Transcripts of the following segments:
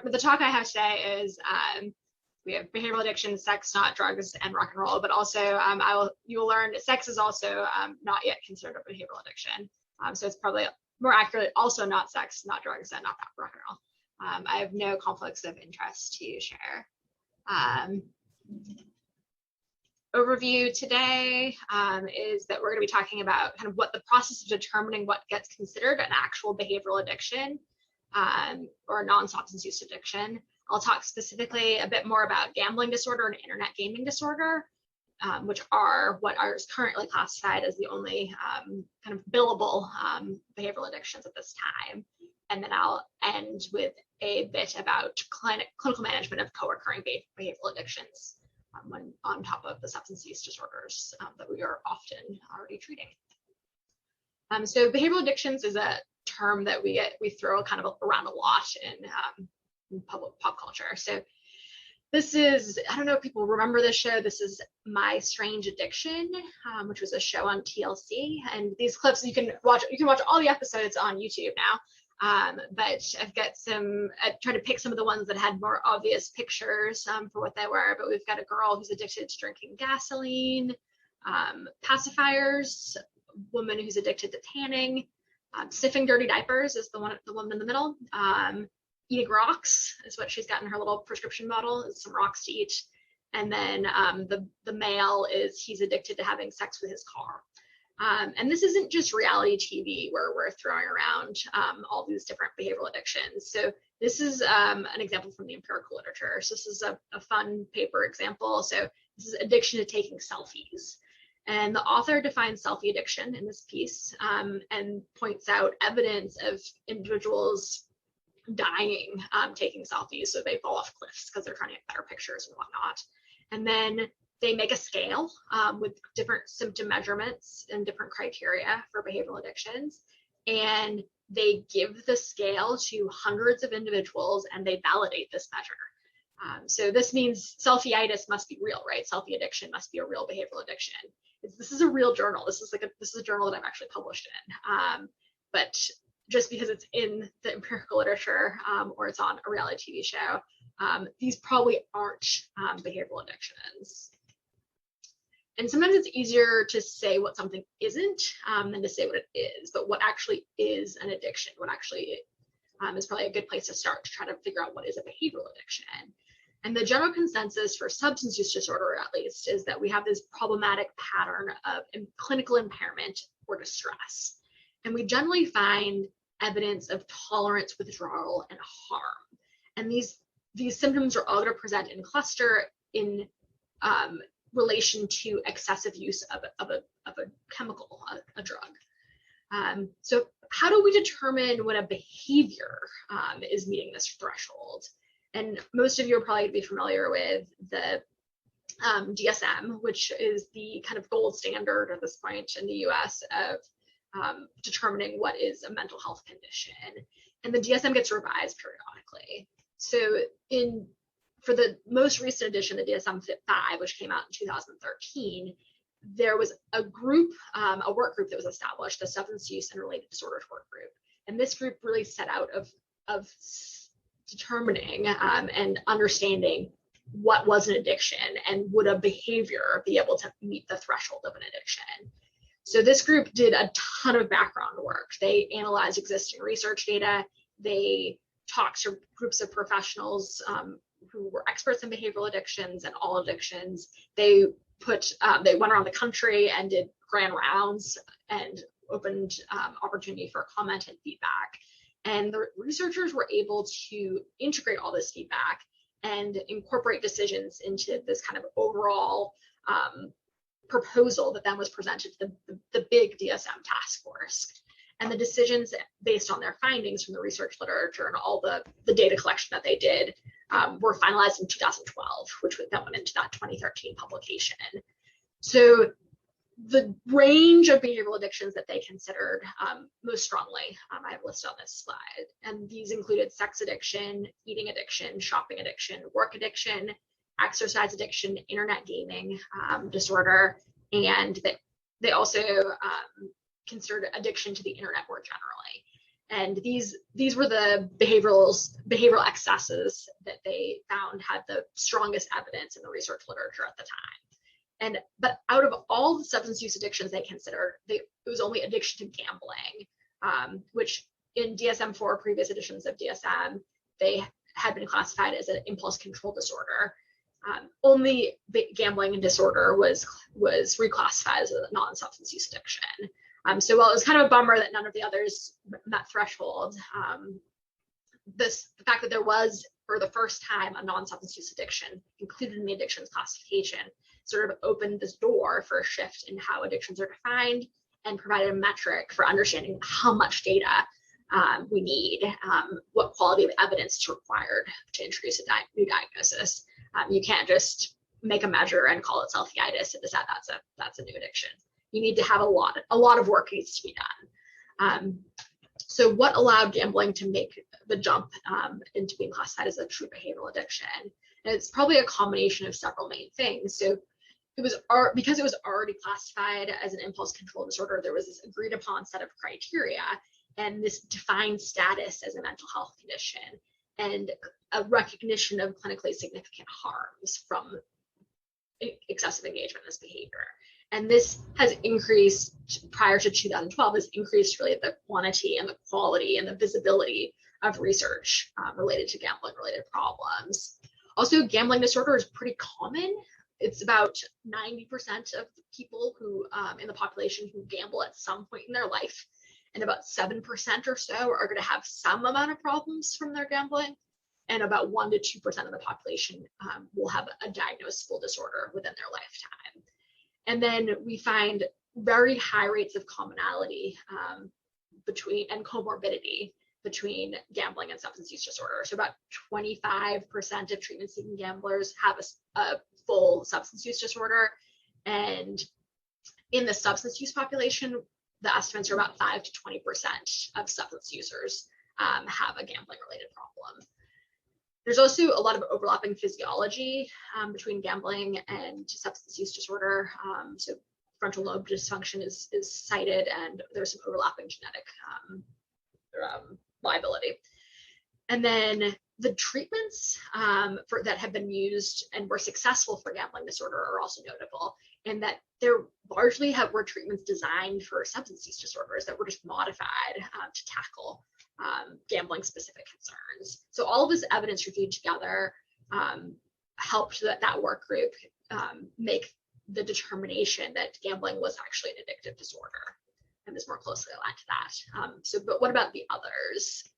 the talk I have today is we have behavioral addiction, sex, not drugs, and rock and roll. But also, you'll learn that sex is also not yet considered a behavioral addiction. So it's probably more accurate, also not sex, not drugs, and not rock and roll. I have no conflicts of interest to share. Overview today is that we're going to be talking about kind of what the process of determining what gets considered an actual behavioral addiction or non-substance use addiction. I'll talk specifically a bit more about gambling disorder and internet gaming disorder, which are what are currently classified as the only kind of billable behavioral addictions at this time. And then I'll end with a bit about clinical management of co-occurring behavioral addictions when on top of the substance use disorders that we are often already treating. So behavioral addictions is a term that we throw kind of around a lot in pop culture. So this is, I don't know if people remember this show. This is My Strange Addiction, which was a show on TLC. And these clips you can watch all the episodes on YouTube now. But I've got I tried to pick some of the ones that had more obvious pictures for what they were. But we've got a girl who's addicted to drinking gasoline, pacifiers, a woman who's addicted to tanning, sniffing dirty diapers is the woman in the middle. Eating rocks is what she's got in her little prescription bottle, is some rocks to eat. And then the male he's addicted to having sex with his car. And this isn't just reality TV where we're throwing around all these different behavioral addictions. So this is an example from the empirical literature. So this is a fun paper example. So this is addiction to taking selfies. And the author defines selfie addiction in this piece and points out evidence of individuals dying taking selfies. So they fall off cliffs because they're trying to get better pictures and whatnot. And then they make a scale with different symptom measurements and different criteria for behavioral addictions. And they give the scale to hundreds of individuals and they validate this measure. So this means selfie-itis must be real, right? Selfie addiction must be a real behavioral addiction. This is a real journal. This is a journal that I've actually published in. But just because it's in the empirical literature or it's on a reality TV show, these probably aren't behavioral addictions. And sometimes it's easier to say what something isn't than to say what it is, but what actually is an addiction, what actually is probably a good place to start to try to figure out what is a behavioral addiction. And the general consensus for substance use disorder, at least, is that we have this problematic pattern of clinical impairment or distress. And we generally find evidence of tolerance, withdrawal, and harm. And these symptoms are all going to present in cluster in relation to excessive use of a chemical, a drug. So how do we determine when a behavior is meeting this threshold? And most of you are probably going to be familiar with the DSM, which is the kind of gold standard at this point in the US of determining what is a mental health condition. And the DSM gets revised periodically. So for the most recent edition, the DSM-5, which came out in 2013, there was a group, a work group that was established, the Substance Use and Related Disorders Work Group. And this group really set out of determining and understanding what was an addiction and would a behavior be able to meet the threshold of an addiction. So this group did a ton of background work. They analyzed existing research data. They talked to groups of professionals who were experts in behavioral addictions and all addictions. They went around the country and did grand rounds and opened opportunity for comment and feedback. And the researchers were able to integrate all this feedback and incorporate decisions into this kind of overall proposal that then was presented to the big DSM task force. And the decisions based on their findings from the research literature and all the data collection that they did were finalized in 2012, which then went into that 2013 publication. So the range of behavioral addictions that they considered most strongly, I have listed on this slide. And these included sex addiction, eating addiction, shopping addiction, work addiction, exercise addiction, internet gaming disorder, and they also considered addiction to the internet more generally. And these were the behavioral excesses that they found had the strongest evidence in the research literature at the time. But out of all the substance use addictions they considered, it was only addiction to gambling, which in DSM-4, previous editions of DSM, they had been classified as an impulse control disorder. Only gambling disorder was reclassified as a non-substance use addiction. So while it was kind of a bummer that none of the others met threshold, the fact that there was, for the first time, a non-substance use addiction included in the addictions classification sort of opened this door for a shift in how addictions are defined and provided a metric for understanding how much data we need, what quality of evidence is required to introduce a new diagnosis. You can't just make a measure and call it self-itis and decide that's a new addiction. You need to have a lot of work needs to be done. So what allowed gambling to make the jump into being classified as a true behavioral addiction? And it's probably a combination of several main things. So because it was already classified as an impulse control disorder, there was this agreed upon set of criteria and this defined status as a mental health condition and a recognition of clinically significant harms from excessive engagement in this behavior. And this has increased prior to 2012, has increased really the quantity and the quality and the visibility of research related to gambling related problems. Also, gambling disorder is pretty common. It's about 90% of people who in the population who gamble at some point in their life, and about 7% or so are going to have some amount of problems from their gambling, and about 1 to 2% of the population will have a diagnosable disorder within their lifetime. And then we find very high rates of commonality and comorbidity between gambling and substance use disorder. So about 25% of treatment-seeking gamblers have a full substance use disorder. And in the substance use population, the estimates are about 5 to 20% of substance users have a gambling-related problem. There's also a lot of overlapping physiology between gambling and substance use disorder. So frontal lobe dysfunction is cited, and there's some overlapping genetic liability. And then the treatments that have been used and were successful for gambling disorder are also notable, in that there largely were treatments designed for substance use disorders that were just modified to tackle gambling specific concerns. So all of this evidence reviewed together helped that work group make the determination that gambling was actually an addictive disorder and is more closely aligned to that. But what about the others?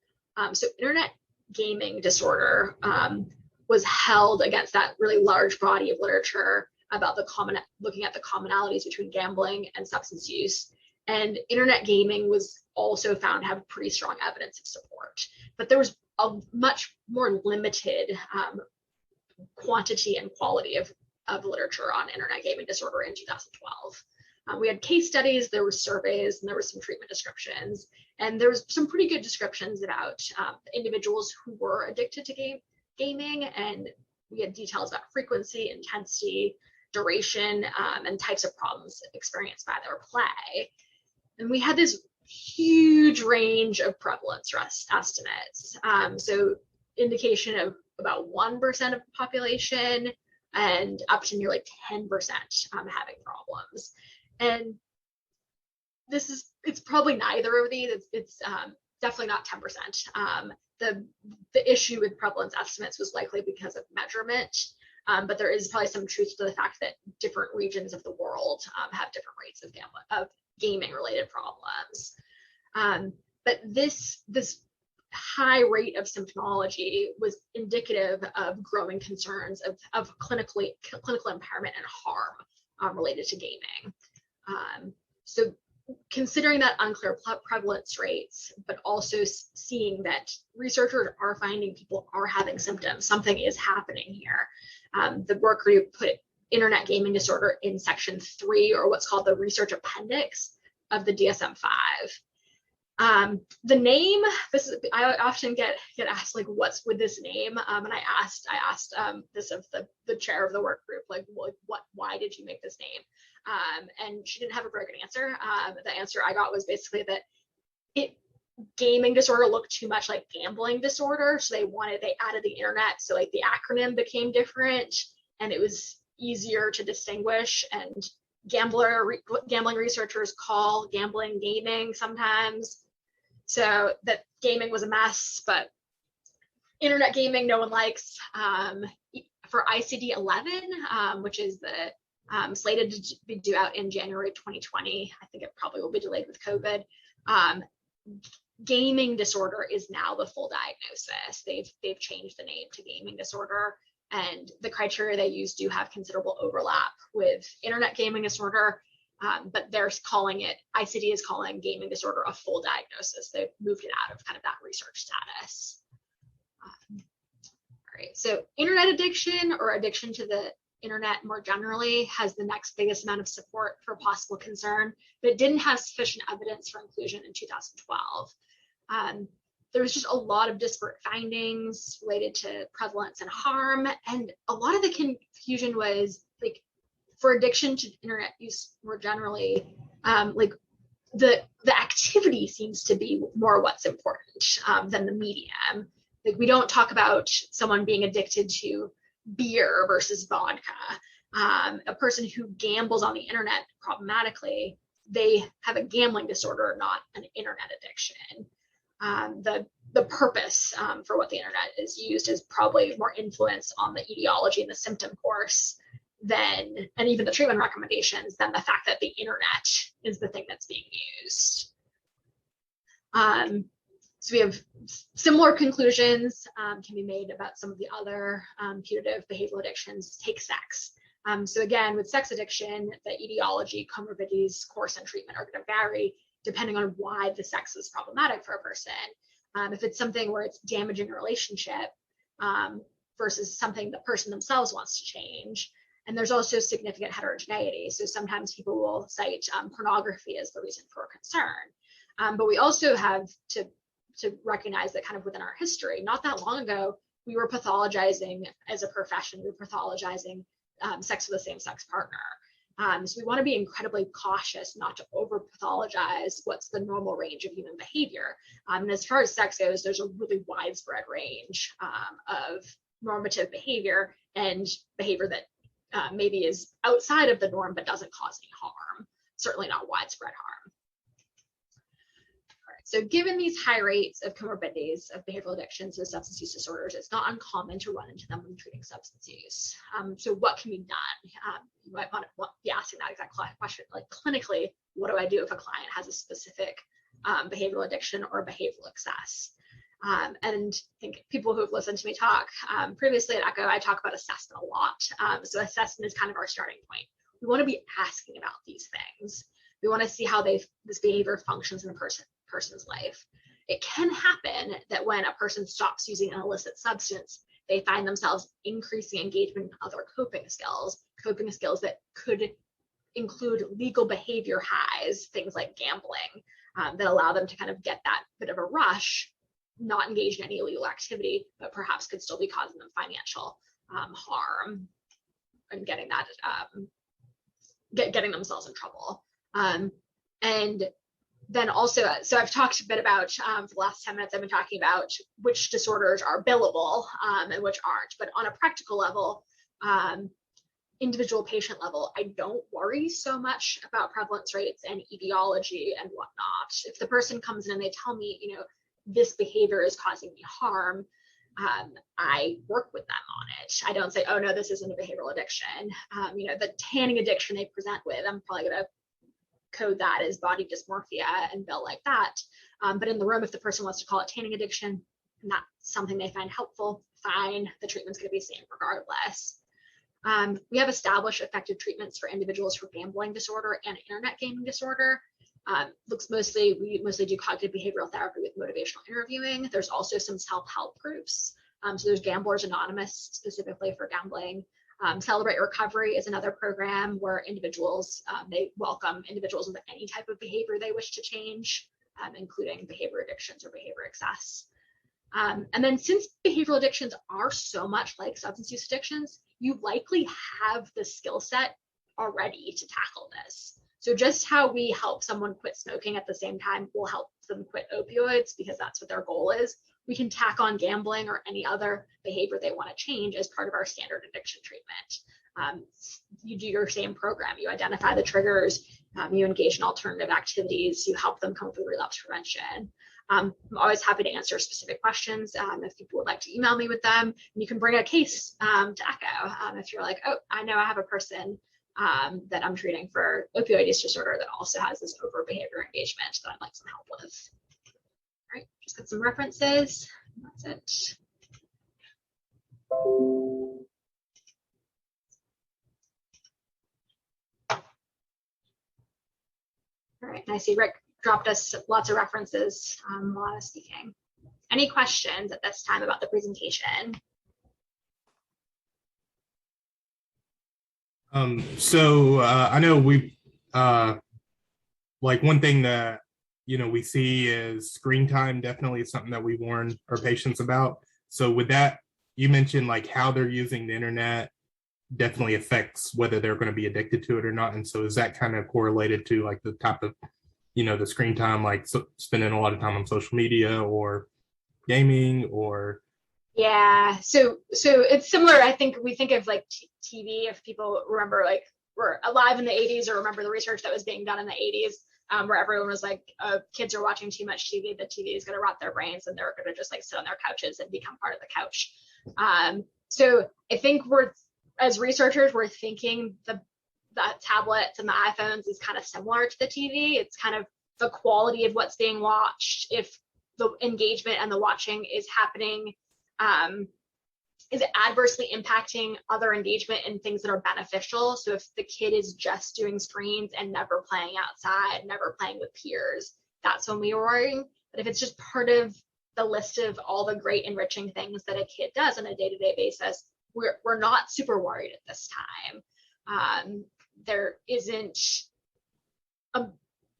So internet gaming disorder was held against that really large body of literature about looking at the commonalities between gambling and substance use. And internet gaming was also found to have pretty strong evidence of support. But there was a much more limited quantity and quality of literature on internet gaming disorder in 2012. We had case studies, there were surveys, and there were some treatment descriptions. And there was some pretty good descriptions about individuals who were addicted to gaming. And we had details about frequency, intensity, duration, and types of problems experienced by their play. And we had this huge range of prevalence estimates. So indication of about 1% of the population and up to nearly 10% having problems. And it's probably neither of these. It's definitely not 10%. The issue with prevalence estimates was likely because of measurement, but there is probably some truth to the fact that different regions of the world have different rates of gaming related problems. But this high rate of symptomology was indicative of growing concerns of clinical impairment and harm related to gaming. So considering that unclear prevalence rates, but also seeing that researchers are finding people are having symptoms, something is happening here. The work group put internet gaming disorder in section 3, or what's called the research appendix of the DSM-5. The name, I often get asked, like, what's with this name? And I asked this of the chair of the work group, like, why did you make this name? And she didn't have a very good answer. The answer I got was basically that gaming disorder looked too much like gambling disorder, so they added the internet, so like the acronym became different and it was easier to distinguish. And gambling researchers call gambling gaming sometimes, so that gaming was a mess. But internet gaming no one likes. For ICD-11, which is the slated to be due out in January 2020, I think it probably will be delayed with COVID. Gaming disorder is now the full diagnosis. They've changed the name to gaming disorder, and the criteria they use do have considerable overlap with internet gaming disorder, but they're calling it, ICD is calling gaming disorder a full diagnosis. They've moved it out of kind of that research status. All right, so internet addiction, or addiction to the internet more generally, has the next biggest amount of support for possible concern, but it didn't have sufficient evidence for inclusion in 2012. There was just a lot of disparate findings related to prevalence and harm, and a lot of the confusion was like, for addiction to internet use more generally, like the activity seems to be more what's important than the medium. Like, we don't talk about someone being addicted to beer versus vodka. A person who gambles on the internet problematically, they have a gambling disorder, not an internet addiction. The purpose for what the internet is used is probably more influence on the etiology and the symptom course than, and even the treatment recommendations, than the fact that the internet is the thing that's being used. So we have similar conclusions can be made about some of the other putative behavioral addictions. Take sex. So again, with sex addiction, the etiology, comorbidities, course, and treatment are going to vary depending on why the sex is problematic for a person. If it's something where it's damaging a relationship versus something the person themselves wants to change. And there's also significant heterogeneity. So sometimes people will cite pornography as the reason for concern. But we also have to recognize that kind of within our history, not that long ago, we were pathologizing as a profession, we were pathologizing sex with a same-sex partner. So we want to be incredibly cautious not to over-pathologize what's the normal range of human behavior. And as far as sex goes, there's a really widespread range of normative behavior and behavior that maybe is outside of the norm but doesn't cause any harm, certainly not widespread harm. So given these high rates of comorbidities of behavioral addictions and substance use disorders, it's not uncommon to run into them when treating substance use. So what can be done? You might want to be asking that exact question, like clinically, what do I do if a client has a specific behavioral addiction or behavioral excess? And I think people who have listened to me talk previously at ECHO, I talk about assessment a lot. So assessment is kind of our starting point. We want to be asking about these things. We want to see how this behavior functions in a person's life. It can happen that when a person stops using an illicit substance, they find themselves increasing engagement in other coping skills that could include legal behavior highs, things like gambling, that allow them to kind of get that bit of a rush, not engage in any illegal activity, but perhaps could still be causing them financial harm and getting that getting themselves in trouble. And then also, so I've talked a bit about, for the last 10 minutes, I've been talking about which disorders are billable and which aren't. But on a practical level, individual patient level, I don't worry so much about prevalence rates and etiology and whatnot. If the person comes in and they tell me, this behavior is causing me harm, I work with them on it. I don't say, oh no, this isn't a behavioral addiction. The tanning addiction they present with, I'm probably going to code that as body dysmorphia and bill like that. But in the room, if the person wants to call it tanning addiction, and that's something they find helpful, fine, the treatment's going to be the same regardless. We have established effective treatments for individuals for gambling disorder and internet gaming disorder. We mostly do cognitive behavioral therapy with motivational interviewing. There's also some self-help groups. So there's Gamblers Anonymous specifically for gambling. Celebrate Recovery is another program where individuals, they welcome individuals with any type of behavior they wish to change, including behavior addictions or behavior excess. And then since behavioral addictions are so much like substance use addictions, you likely have the skill set already to tackle this. So just how we help someone quit smoking at the same time will help them quit opioids, because that's what their goal is. We can tack on gambling or any other behavior they want to change as part of our standard addiction treatment. You do your same program. You identify the triggers, you engage in alternative activities, you help them come up with relapse prevention. I'm always happy to answer specific questions if people would like to email me with them. And you can bring a case to Echo if you're like, oh, I know I have a person that I'm treating for opioid use disorder that also has this over behavior engagement that I'd like some help with. All right, just got some references. That's it. All right, and I see Rick dropped us lots of references while I was speaking. Any questions at this time about the presentation? I know we like one thing that we see is screen time definitely is something that we warn our patients about. So with that, you mentioned like how they're using the internet definitely affects whether they're going to be addicted to it or not. And so is that kind of correlated to like the type of the screen time, like spending a lot of time on social media or gaming or? Yeah, so it's similar. I think we think of like TV, if people remember, like we're alive in the 80s or remember the research that was being done in the 80s, where everyone was like, kids are watching too much TV, the TV is going to rot their brains and they're going to just like sit on their couches and become part of the couch. So I think as researchers, we're thinking the tablets and the iPhones is kind of similar to the TV. It's kind of the quality of what's being watched, if the engagement and the watching is happening, is adversely impacting other engagement and things that are beneficial. So if the kid is just doing screens and never playing outside, never playing with peers, that's when we worry. But if it's just part of the list of all the great enriching things that a kid does on a day-to-day basis, we're not super worried at this time. There isn't a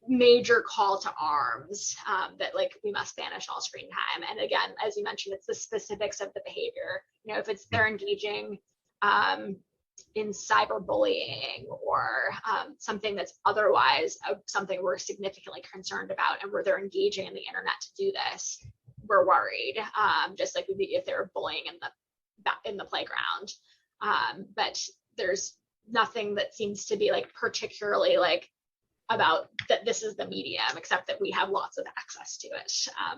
major call to arms that like we must banish all screen time. And again, as you mentioned, it's the specifics of the behavior. If it's they're engaging in cyberbullying or something that's otherwise something we're significantly concerned about, and where they're engaging in the internet to do this, we're worried. Just like if they were bullying in the playground, but there's nothing that seems to be like particularly like about that this is the medium, except that we have lots of access to it.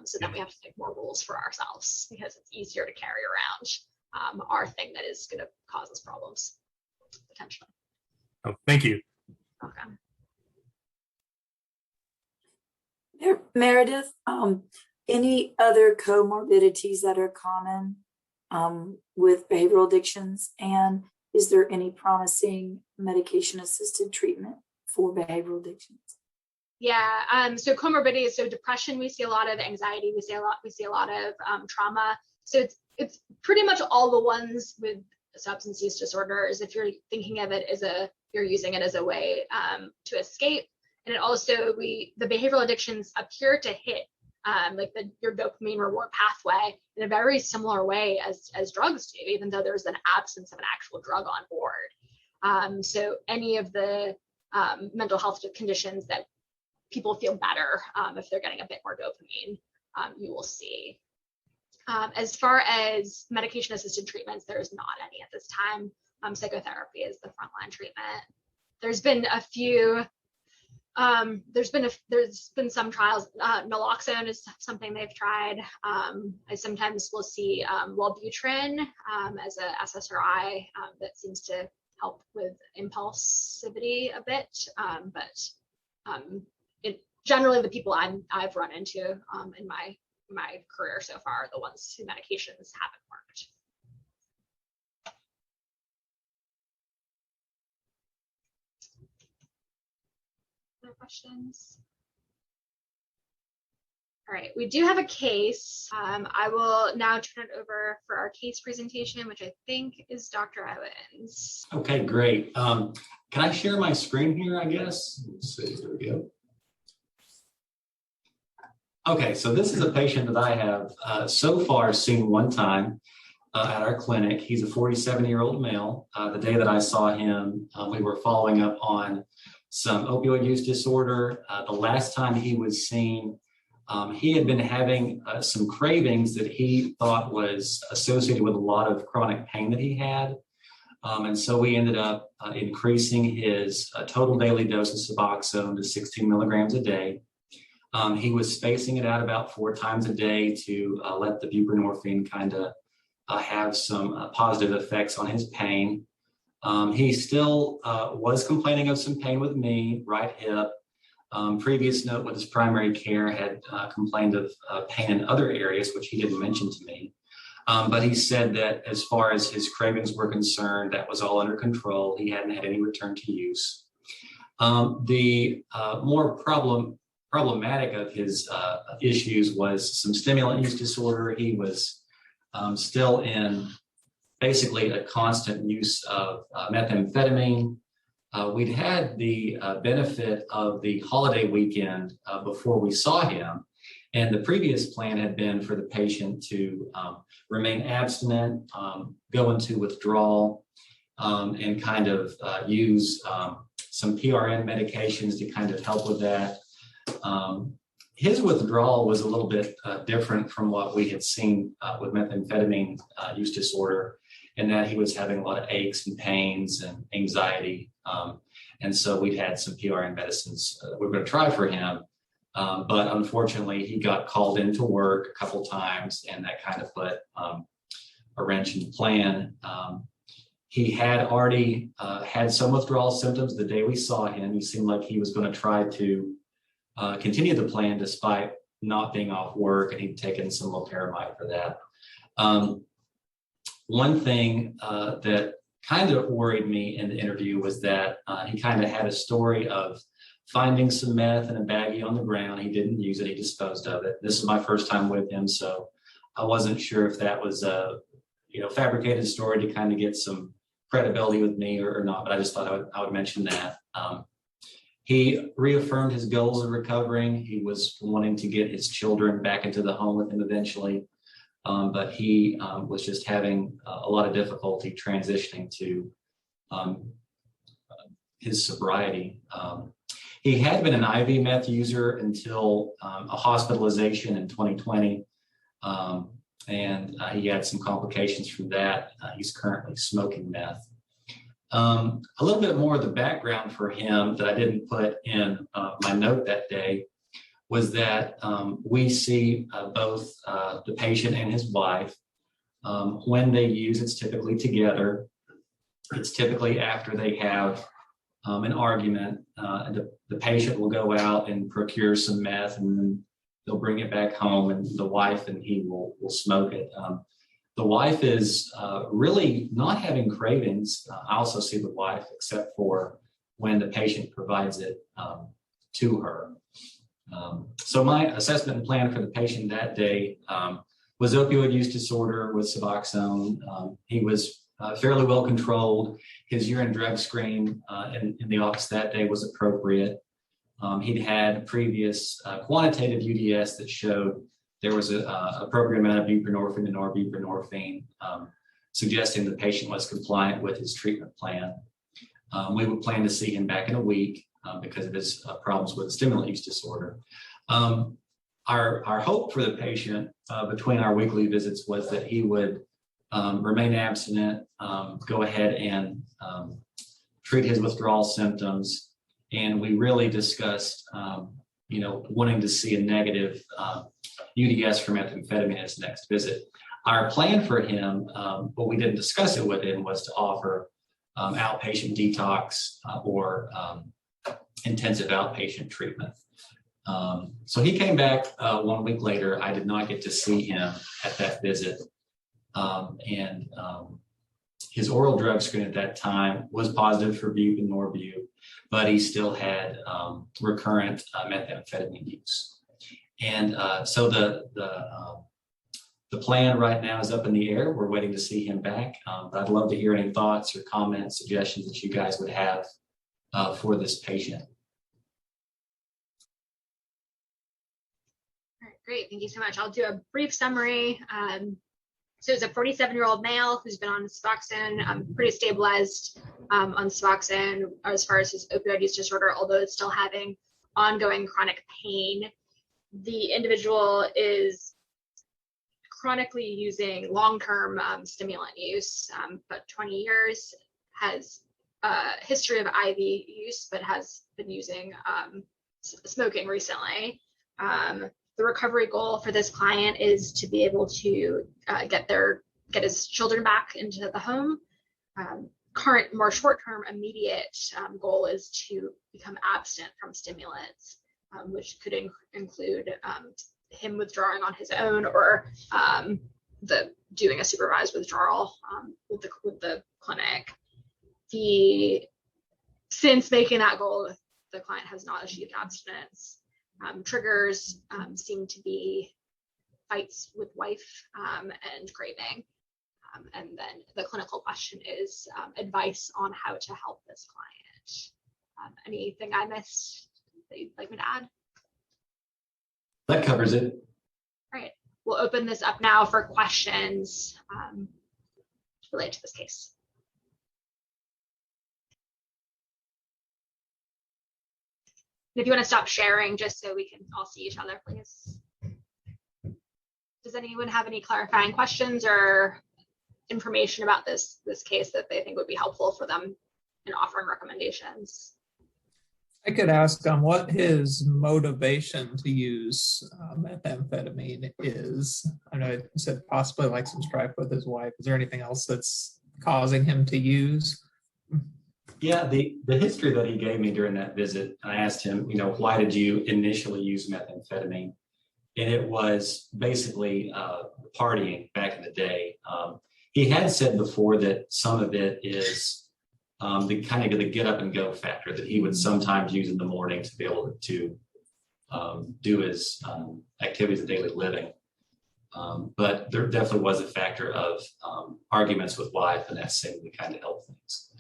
So then we have to make more rules for ourselves because it's easier to carry around our thing that is going to cause us problems potentially. Oh, thank you. Okay. Meredith, any other comorbidities that are common with behavioral addictions, and is there any promising medication-assisted treatment for behavioral addictions? Yeah, so comorbidities, so depression, we see a lot of anxiety, we see a lot of trauma. So it's pretty much all the ones with substance use disorders, if you're thinking of it as you're using it as a way to escape. And it also, the behavioral addictions appear to hit like your dopamine reward pathway in a very similar way as drugs do, even though there's an absence of an actual drug on board. So any of the mental health conditions that people feel better if they're getting a bit more dopamine, you will see. As far as medication-assisted treatments, there's not any at this time. Psychotherapy is the frontline treatment. There's been a few. There's been some trials. Naloxone is something they've tried. I sometimes will see Wellbutrin as a SSRI that seems to help with impulsivity a bit, but generally the people I've run into in my career so far are the ones whose medications haven't worked. Other questions? All right, we do have a case. I will now turn it over for our case presentation, which I think is Dr. Owens. Okay, great. Can I share my screen here, I guess? Let's see, there we go. Okay, so this is a patient that I have so far seen one time at our clinic. He's a 47-year-old male. The day that I saw him, we were following up on some opioid use disorder. The last time he was seen, he had been having some cravings that he thought was associated with a lot of chronic pain that he had. And so we ended up increasing his total daily dose of Suboxone to 16 milligrams a day. He was spacing it out about 4 times a day to let the buprenorphine kind of have some positive effects on his pain. He still was complaining of some pain with me, right hip. Previous note with his primary care had complained of pain in other areas, which he didn't mention to me. But he said that as far as his cravings were concerned, that was all under control. He hadn't had any return to use. The more problematic of his issues was some stimulant use disorder. He was still in basically a constant use of methamphetamine. We'd had the benefit of the holiday weekend before we saw him. And the previous plan had been for the patient to remain abstinent, go into withdrawal, and kind of use some PRN medications to kind of help with that. His withdrawal was a little bit different from what we had seen with methamphetamine use disorder, in that he was having a lot of aches and pains and anxiety. And so we'd had some PRN medicines that we were going to try for him. But unfortunately, he got called into work a couple times, and that kind of put a wrench in the plan. He had already had some withdrawal symptoms the day we saw him. He seemed like he was going to try to continue the plan despite not being off work, and he'd taken some loperamide for that. One thing that kind of worried me in the interview was that he kind of had a story of finding some meth in a baggie on the ground. He didn't use it, he disposed of it. This is my first time with him, so I wasn't sure if that was a fabricated story to kind of get some credibility with me or not, but I just thought I would mention that. He reaffirmed his goals of recovering. He was wanting to get his children back into the home with him eventually, but he was just having a lot of difficulty transitioning to his sobriety. He had been an IV meth user until a hospitalization in 2020, and he had some complications from that. He's currently smoking meth. A little bit more of the background for him that I didn't put in my note that day was that we see both the patient and his wife. When they use, it's typically together. It's typically after they have an argument. The patient will go out and procure some meth, and then they'll bring it back home, and the wife and he will smoke it. The wife is really not having cravings. I also see the wife, except for when the patient provides it to her. So my assessment and plan for the patient that day was opioid use disorder with Suboxone. He was fairly well controlled. His urine drug screen in the office that day was appropriate. He'd had previous quantitative UDS that showed there was an appropriate amount of buprenorphine and norbuprenorphine, suggesting the patient was compliant with his treatment plan. We would plan to see him back in a week because of his problems with stimulant use disorder. Our hope for the patient between our weekly visits was that he would remain abstinent, go ahead and treat his withdrawal symptoms. And we really discussed, wanting to see a negative UDS for methamphetamine as next visit. Our plan for him, but we didn't discuss it with him, was to offer outpatient detox or intensive outpatient treatment. So he came back 1 week later. I did not get to see him at that visit. And his oral drug screen at that time was positive for bup and norbu, but he still had recurrent methamphetamine use. And so the plan right now is up in the air. We're waiting to see him back. But I'd love to hear any thoughts or comments, suggestions that you guys would have for this patient. All right, great. Thank you so much. I'll do a brief summary. So it's a 47-year-old male who's been on Suboxone, pretty stabilized on Suboxone as far as his opioid use disorder, although it's still having ongoing chronic pain. The individual is chronically using long-term stimulant use, but 20 years, has a history of IV use, but has been using smoking recently. The recovery goal for this client is to be able to get his children back into the home. Current, more short-term, immediate goal is to become abstinent from stimulants, which could include him withdrawing on his own, or doing a supervised withdrawal with the clinic. Since making that goal, the client has not achieved abstinence. Triggers seem to be fights with wife and craving. And then the clinical question is advice on how to help this client. Anything I missed that you'd like me to add? That covers it. All right, we'll open this up now for questions related to this case. If you want to stop sharing just so we can all see each other, please. Does anyone have any clarifying questions or information about this case that they think would be helpful for them in offering recommendations? I could ask what his motivation to use methamphetamine is. I know you said possibly like some strife with his wife. Is there anything else that's causing him to use? Yeah, the history that he gave me during that visit, I asked him, why did you initially use methamphetamine? And it was basically partying back in the day. He had said before that some of it is the kind of the get up and go factor that he would sometimes use in the morning to be able to do his activities of daily living. But there definitely was a factor of arguments with wife, and that seemed to kind of help things.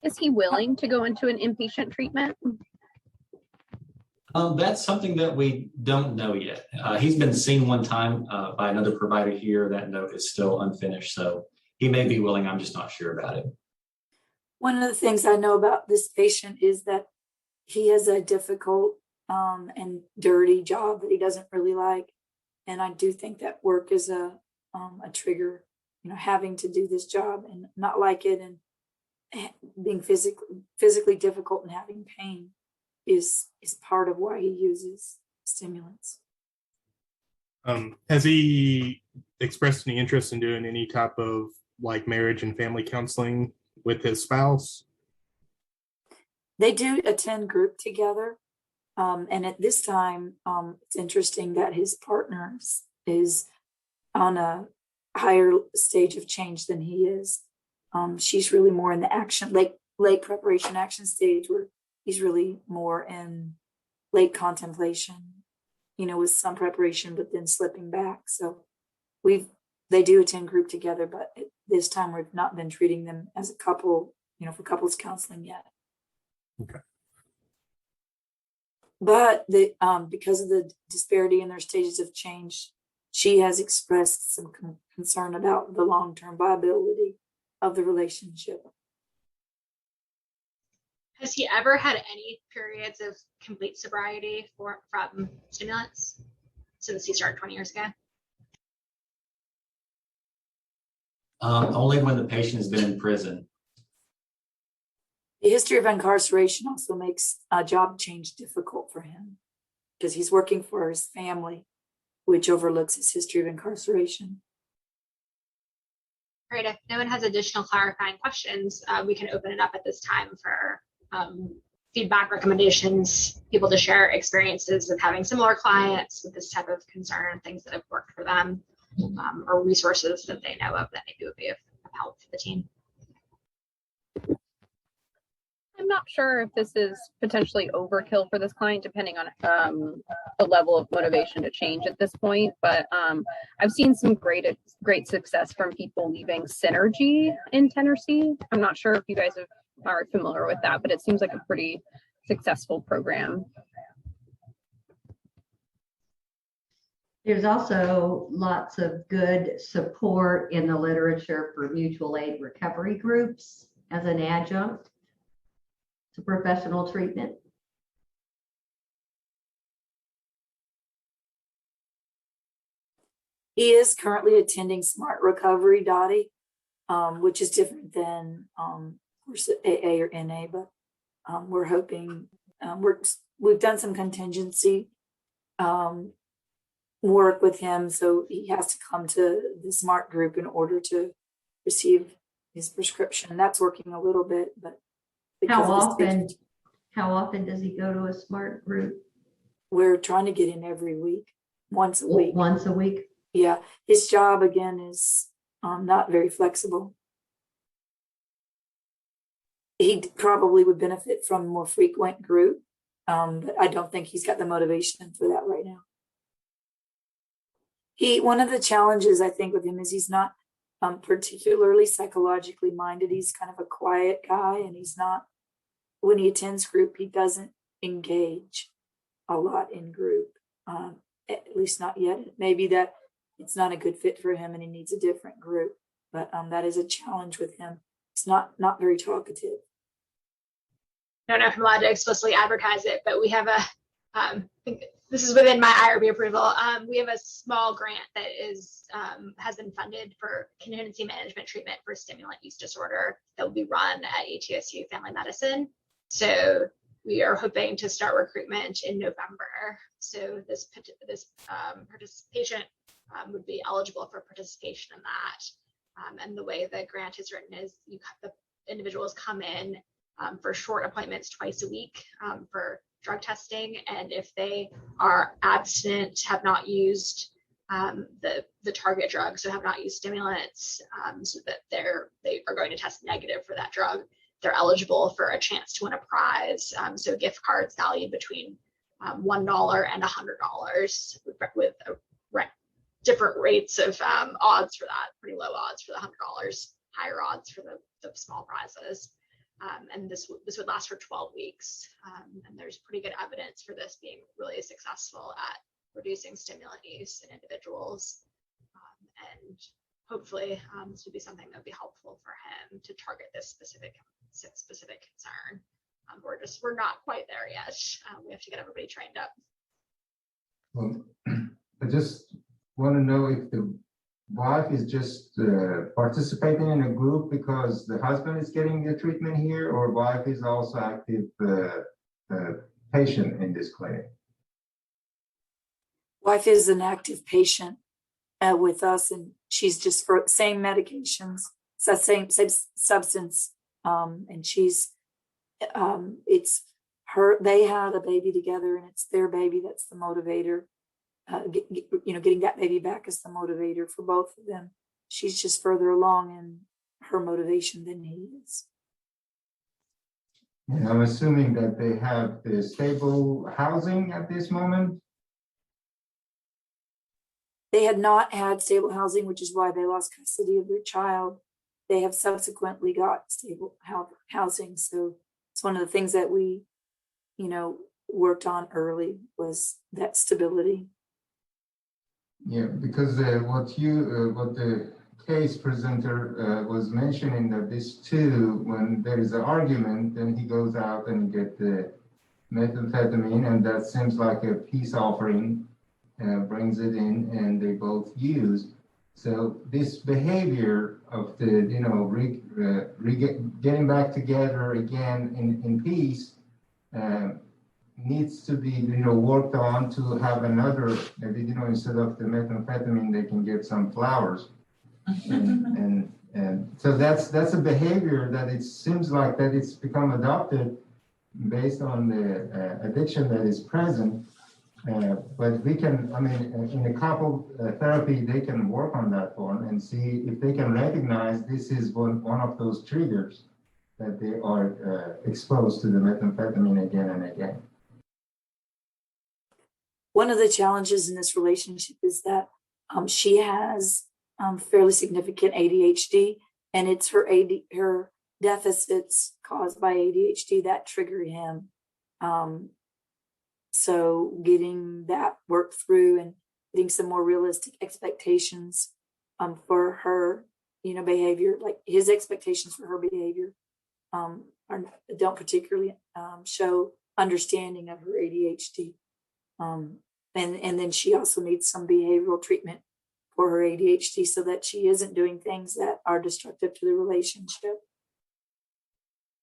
Is he willing to go into an inpatient treatment? That's something that we don't know yet. He's been seen one time by another provider here. That note is still unfinished, so he may be willing. I'm just not sure about it. One of the things I know about this patient is that he has a difficult and dirty job that he doesn't really like. And I do think that work is a trigger, having to do this job and not like it, and being physically difficult and having pain is part of why he uses stimulants. Has he expressed any interest in doing any type of like marriage and family counseling with his spouse? They do attend group together. And at this time, it's interesting that his partner is on a higher stage of change than he is. She's really more in the action, late preparation action stage, where he's really more in late contemplation, with some preparation, but then slipping back. So they do attend group together, but at this time we've not been treating them as a couple, for couples counseling yet. Okay. But because of the disparity in their stages of change, she has expressed some concern about the long-term viability of the relationship. Has he ever had any periods of complete sobriety from stimulants since he started 20 years ago? Only when the patient has been in prison. The history of incarceration also makes a job change difficult for him because he's working for his family, which overlooks his history of incarceration. All right, if no one has additional clarifying questions, we can open it up at this time for feedback, recommendations, people to share experiences with having similar clients with this type of concern, things that have worked for them, or resources that they know of that maybe would be of help for the team. I'm not sure if this is potentially overkill for this client, depending on the level of motivation to change at this point. But I've seen some great success from people leaving Synergy in Tennessee. I'm not sure if you guys are familiar with that, but it seems like a pretty successful program. There's also lots of good support in the literature for mutual aid recovery groups as an adjunct to professional treatment. He is currently attending Smart Recovery, Dottie, which is different than, of course, AA or NA, but we're hoping, we've done some contingency work with him, so he has to come to the SMART group in order to receive his prescription. That's working a little bit, but How often does he go to a SMART group? We're trying to get in every week, once a week. Once a week? Yeah, his job again is not very flexible. He probably would benefit from a more frequent group, but I don't think he's got the motivation for that right now. One of the challenges I think with him is he's not particularly psychologically minded. He's kind of a quiet guy, and he's not, when he attends group, he doesn't engage a lot in group, at least not yet. Maybe that it's not a good fit for him and he needs a different group, but that is a challenge with him. It's not very talkative. I don't know if I'm allowed to explicitly advertise it, but we have I think this is within my IRB approval. We have a small grant that has been funded for contingency management treatment for stimulant use disorder that will be run at ATSU Family Medicine. So we are hoping to start recruitment in November. So this patient would be eligible for participation in that. And the way the grant is written is the individuals come in for short appointments twice a week for drug testing, and if they are abstinent, have not used the target drug, so have not used stimulants, so that they are going to test negative for that drug, they're eligible for a chance to win a prize. So gift cards valued between $1 and $100 with different rates of odds for that, pretty low odds for the $100, higher odds for the small prizes. And this would last for 12 weeks. And there's pretty good evidence for this being really successful at reducing stimulant use in individuals. And hopefully this would be something that would be helpful for him to target this specific concern. We're not quite there yet. We have to get everybody trained up. Well, I just want to know if the wife is just participating in a group because the husband is getting the treatment here, or wife is also active patient in this clinic? Wife is an active patient with us, and she's just for same medications, so same substance, and she's it's her. They had a baby together, and it's their baby that's the motivator. Getting that baby back is the motivator for both of them. She's just further along in her motivation than he is. And I'm assuming that they have the stable housing at this moment. They had not had stable housing, which is why they lost custody of their child. They have subsequently got stable housing. So it's one of the things that we, worked on early was that stability. Yeah, because what the case presenter was mentioning, that this too, when there is an argument, then he goes out and get the methamphetamine, and that seems like a peace offering, brings it in, and they both use. So this behavior of the, getting back together again in peace needs to be, worked on to have another, maybe, instead of the methamphetamine, they can get some flowers. And so that's a behavior that it seems like that it's become adopted based on the addiction that is present. But we can, in a couple therapy, they can work on that one and see if they can recognize this is one of those triggers that they are exposed to the methamphetamine again and again. One of the challenges in this relationship is that she has fairly significant ADHD, and it's her deficits caused by ADHD that trigger him. So getting that worked through, and getting some more realistic expectations for her, behavior, like his expectations for her behavior don't particularly show understanding of her ADHD. And then she also needs some behavioral treatment for her ADHD so that she isn't doing things that are destructive to the relationship.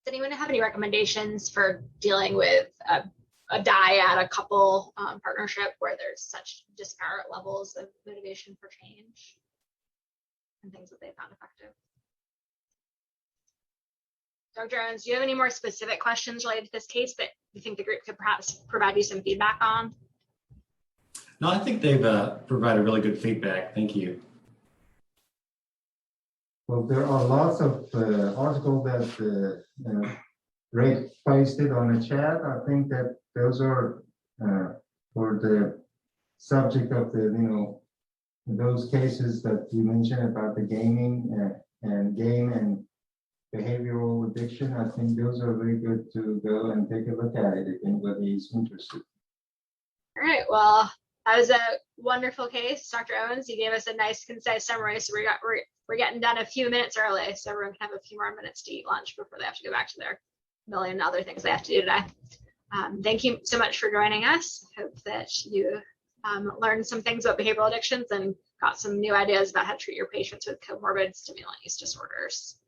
Does anyone have any recommendations for dealing with a dyad couple partnership where there's such disparate levels of motivation for change and things that they found effective? Dr. Jones, do you have any more specific questions related to this case that you think the group could perhaps provide you some feedback on? No, I think they've provided really good feedback. Thank you. Well, there are lots of articles that Ray posted on the chat. I think that those are for the subject of the, those cases that you mentioned about the gaming and game and behavioral addiction. I think those are very good to go and take a look at it if anybody is interested. All right, well, that was a wonderful case. Dr. Owens, you gave us a nice, concise summary. So we're getting done a few minutes early, so everyone can have a few more minutes to eat lunch before they have to go back to their million other things they have to do today. Thank you so much for joining us. Hope that you learned some things about behavioral addictions and got some new ideas about how to treat your patients with comorbid stimulant use disorders.